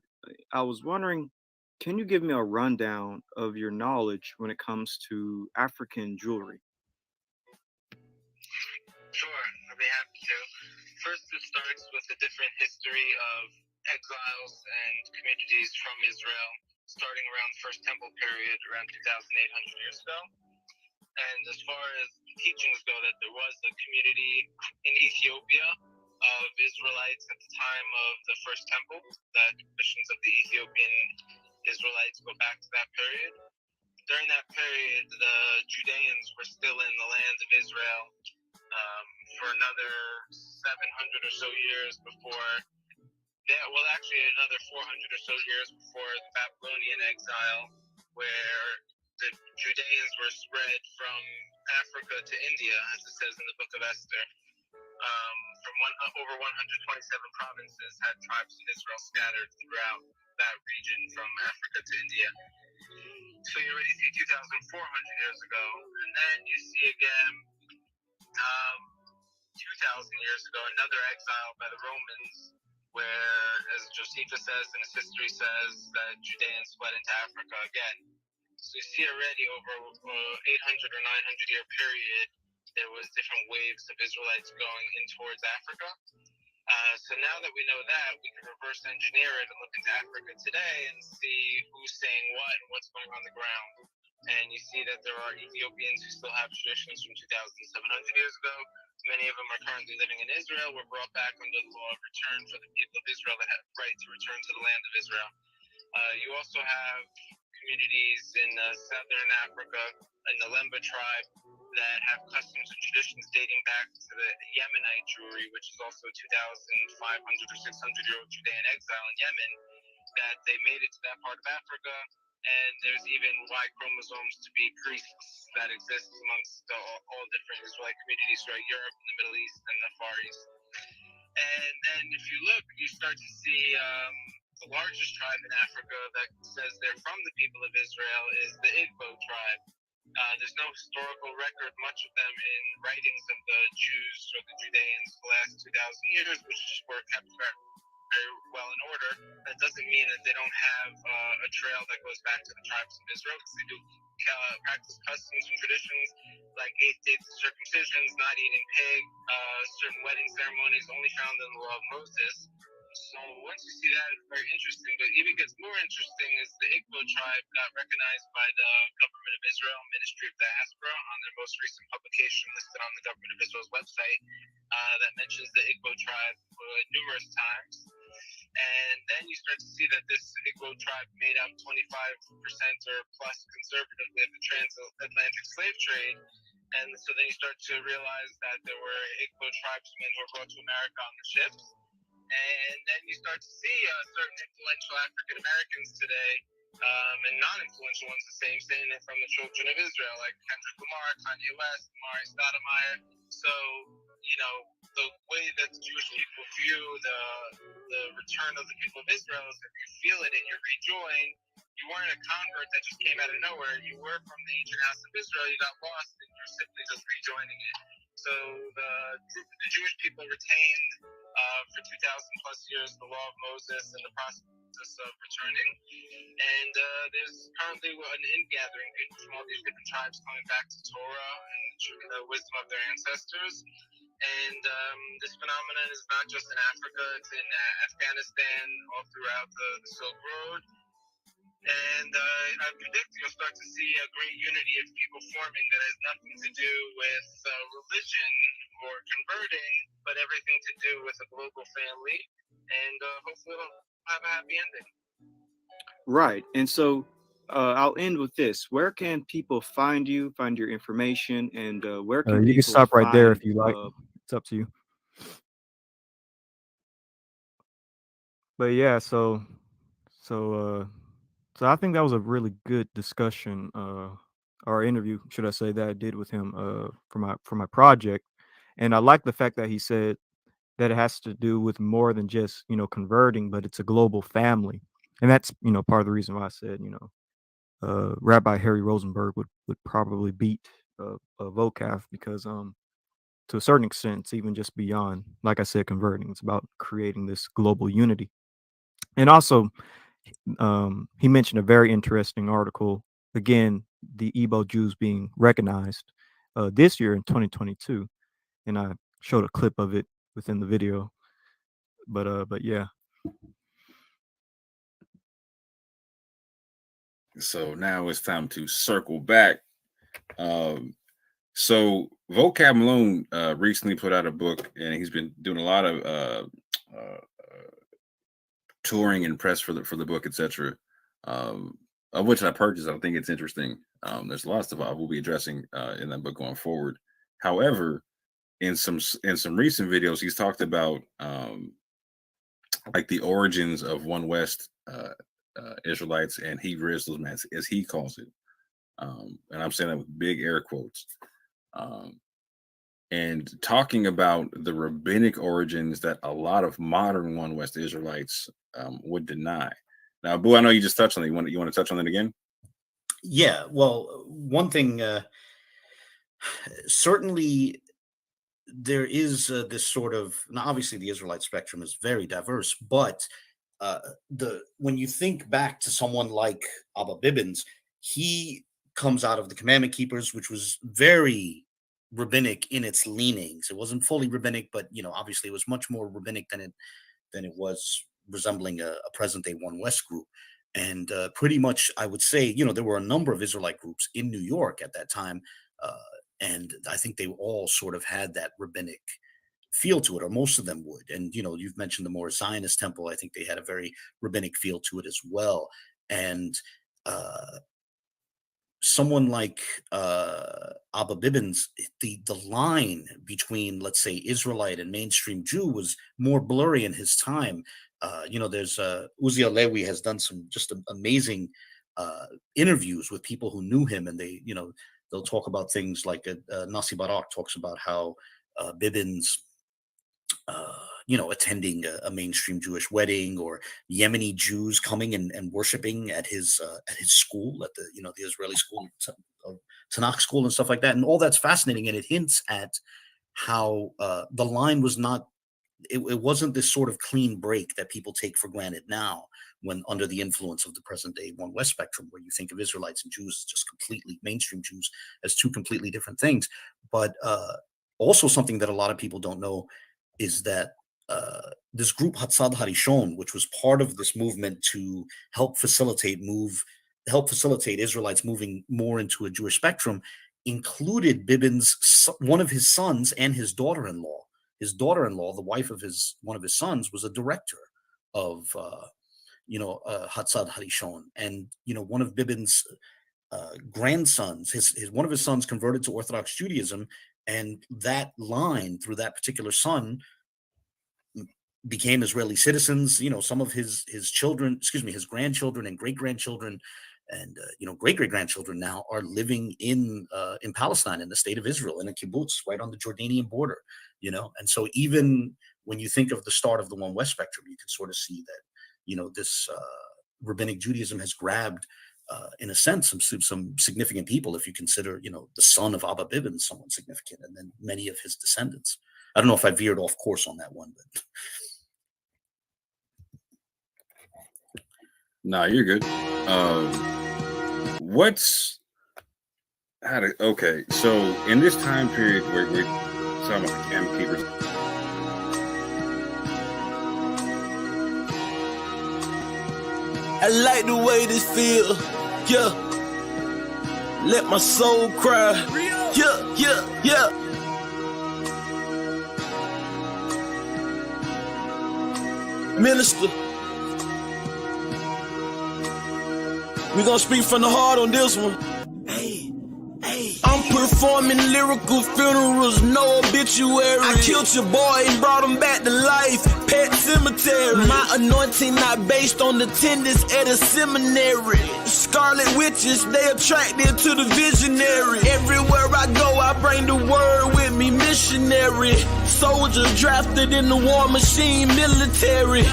I was wondering, can you give me a rundown of your knowledge when it comes to African jewelry? Sure, I'd be happy to. First, it starts with the different history of exiles and communities from Israel, starting around the First Temple period, around 2,800 years ago. And as far as teachings go, that there was a community in Ethiopia of Israelites at the time of the First Temple, that traditions of the Ethiopian Israelites go back to that period. During that period, the Judeans were still in the land of Israel for another 700 or so years before, actually another 400 or so years before the Babylonian exile, where the Judeans were spread from Africa to India, as it says in the book of Esther. Over 127 provinces had tribes in Israel scattered throughout that region from Africa to India. So you already see 2,400 years ago, and then you see again 2,000 years ago another exile by the Romans, where, as Josephus says and his history says, that Judeans fled into Africa again. So you see already over 800 or 900 year period, there was different waves of Israelites going in towards Africa. So now that we know that, we can reverse engineer it and look into Africa today and see who's saying what and what's going on the ground. And you see that there are Ethiopians who still have traditions from 2,700 years ago. Many of them are currently living in Israel, were brought back under the law of return for the people of Israel that have right to return to the land of Israel. You also have communities in southern Africa, in the Lemba tribe, that have customs and traditions dating back to the Yemenite Jewry, which is also 2,500 or 600-year-old Judean exile in Yemen, that they made it to that part of Africa. And there's even Y chromosomes to be priests that exist amongst all different Israelite communities throughout Europe and the Middle East and the Far East. And then if you look, you start to see the largest tribe in Africa that says they're from the people of Israel is the Igbo tribe. There's no historical record, much of them in writings of the Jews or the Judeans the last 2,000 years, which were kept very well in order. That doesn't mean that they don't have a trail that goes back to the tribes of Israel, because they do practice customs and traditions like 8 days of circumcisions, not eating pig, certain wedding ceremonies only found in the law of Moses. So once you see that, it's very interesting. But even gets more interesting is the Igbo tribe got recognized by the government of Israel, Ministry of Diaspora, on their most recent publication listed on the government of Israel's website that mentions the Igbo tribe numerous times. And then you start to see that this Igbo tribe made up 25% or plus conservatively of the transatlantic slave trade. And so then you start to realize that there were Igbo tribesmen who were brought to America on the ships. And then you start to see certain influential African Americans today, and non-influential ones the same, saying they're from the children of Israel, like Kendrick Lamar, Kanye West, Mari Stoudemire. So, you know, the way that the Jewish people view the return of the people of Israel is if you feel it and you rejoin, you weren't a convert that just came out of nowhere. You were from the ancient house of Israel. You got lost, and you're simply just rejoining it. So the Jewish people retained for 2,000 plus years the law of Moses and the process of returning. And there's currently an ingathering, people from all these different tribes coming back to Torah and the wisdom of their ancestors. And this phenomenon is not just in Africa, it's in Afghanistan, all throughout the Silk Road. And I predict you'll start to see a great unity of people forming that has nothing to do with religion or converting, but everything to do with a global family. And hopefully it'll have a happy ending. Right. And so I'll end with this. Where can people find you, find your information, and where can You can people stop right there find, if you like. It's up to you. But yeah, so I think that was a really good discussion, or interview, should I say, that I did with him for my project. And I like the fact that he said that it has to do with more than just, converting, but it's a global family. And that's, part of the reason why I said, Rabbi Harry Rosenberg would probably beat Vocab, because to a certain extent, it's even just beyond, like I said, converting. It's about creating this global unity. And also, he mentioned a very interesting article. Again, the Igbo Jews being recognized this year in 2022, and I showed a clip of it within the video. But yeah. So now it's time to circle back. So Vocab Malone recently put out a book, and he's been doing a lot of touring and press for the book, etc. Of which I purchased. I think it's interesting. There's lots of I will be addressing in that book going forward. However, in some recent videos, he's talked about like the origins of One West Israelites and Hebrew Islam, as he calls it. And I'm saying that with big air quotes. And talking about the rabbinic origins that a lot of modern One West Israelites would deny. Now, Boo, I know you just touched on it. You want to touch on it again? Yeah. Well, one thing, certainly there is this sort of, now obviously the Israelite spectrum is very diverse, but when you think back to someone like Abba Bibbins, he comes out of the Commandment Keepers, which was very rabbinic in its leanings. It wasn't fully rabbinic, but obviously it was much more rabbinic than it was resembling a present day One West group. And pretty much, I would say, there were a number of Israelite groups in New York at that time, and I think they all sort of had that rabbinic feel to it, or most of them would. And you've mentioned the more Zionist temple. I think they had a very rabbinic feel to it as well. And someone like Abba Bibbins, the line between, let's say, Israelite and mainstream Jew was more blurry in his time. There's Uziel Lewy has done some just amazing interviews with people who knew him, and they'll talk about things like Nasi Barak talks about how Bibbins, attending a mainstream Jewish wedding, or Yemeni Jews coming and worshiping at his school, at the Israeli school, Tanakh school, and stuff like that. And all that's fascinating, and it hints at how the line was not. It wasn't this sort of clean break that people take for granted now, when under the influence of the present day One West spectrum, where you think of Israelites and Jews as just completely mainstream Jews as two completely different things. But also something that a lot of people don't know is that this group Hatzad Harishon, which was part of this movement to help facilitate Israelites moving more into a Jewish spectrum, included Bibbins, one of his sons, and his daughter-in-law. His daughter-in-law, the wife of one of his sons, was a director of Hatzad Harishon. And one of Bibbins' grandsons, one of his sons converted to Orthodox Judaism, and that line through that particular son became Israeli citizens. Some of his children, his grandchildren and great-grandchildren and great-great-grandchildren now are living in Palestine, in the state of Israel, in a kibbutz right on the Jordanian border. And so even when you think of the start of the One West spectrum, you can sort of see that this rabbinic Judaism has grabbed, in a sense, some significant people. If you consider, the son of Abba Bivin, someone significant, and then many of his descendants. I don't know if I veered off course on that one, but. Nah, you're good. Okay, so in this time period where we're talking about the camp keepers, I like the way this feel, yeah. Let my soul cry, yeah. Minister, we gonna speak from the heart on this one. I'm performing lyrical funerals, no obituary. I killed your boy and brought him back to life. Pet cemetery. My anointing not based on attendance at a seminary. Scarlet witches, they attracted to the visionary. Everywhere I go, I bring the word with me, missionary. Soldier drafted in the war machine, military.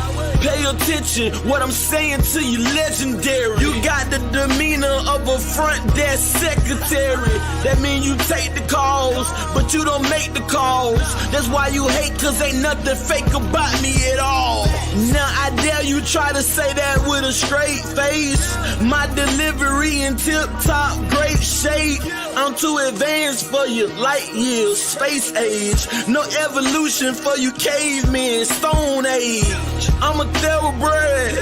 Pay attention, what I'm saying to you, legendary. You got the demeanor of a front desk secretary. That mean you take the calls, but you don't make the calls. That's why you hate, cause ain't nothing fake about me at all. Now I dare you try to say that with a straight face. My delivery in tip-top great shape. I'm too advanced for you, light years, space age. No evolution for you cavemen, stone age. I'm a thoroughbred,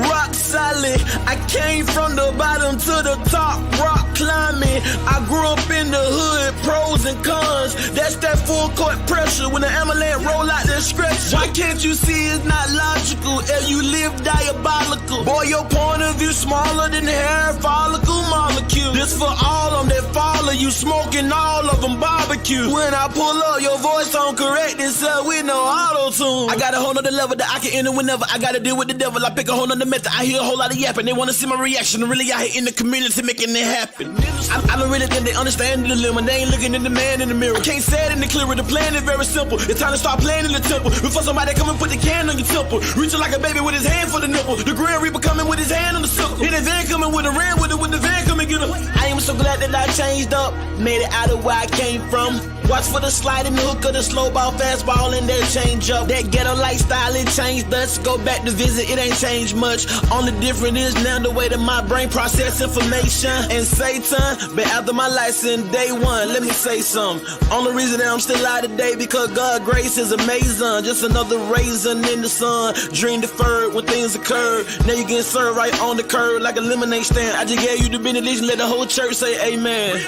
rock solid. I came from the bottom to the top, rock climbing. I grew up in the hood, pros and cons. That's that full court pressure when the ambulance roll out the stretcher. Why can't you see it's not logical? And you live diabolical. Boy, your point of view smaller than the hair follicle molecule. This for all of them that follow you, smoking all of them barbecue. When I pull up, your voice don't correct itself with no auto-tune. I got a whole nother level that I can enter whenever I gotta deal with the devil. I pick a whole nother method. I hear a whole lot of yapping. They wanna see my reaction. Really out here in the community making it happen. I don't really think they understand the dilemma. They ain't looking at the man in the mirror. Can't say it any clearer. The plan is very simple. It's time to start playing in the temple. Before somebody come and put the can on your temple. Reaching like a baby with his hand for the nipple. The Grand Reaper coming with his hand on the sickle. In the van coming with a ram with the van coming get him. I am so glad that I changed up. Made it out of where I came from. Watch for the slide and the hook of the slow ball, fastball, and that change up. That ghetto lifestyle, it changed us. Go back to visit, it ain't changed much. Only difference is now the way that my brain process information. And Satan, been after my license day one. Let me say something. Only reason that I'm still alive today because God's grace is amazing. Just another raisin in the sun. Dream deferred when things occurred. Now you getting served right on the curb like a lemonade stand. I just gave you the benediction, let the whole church say amen.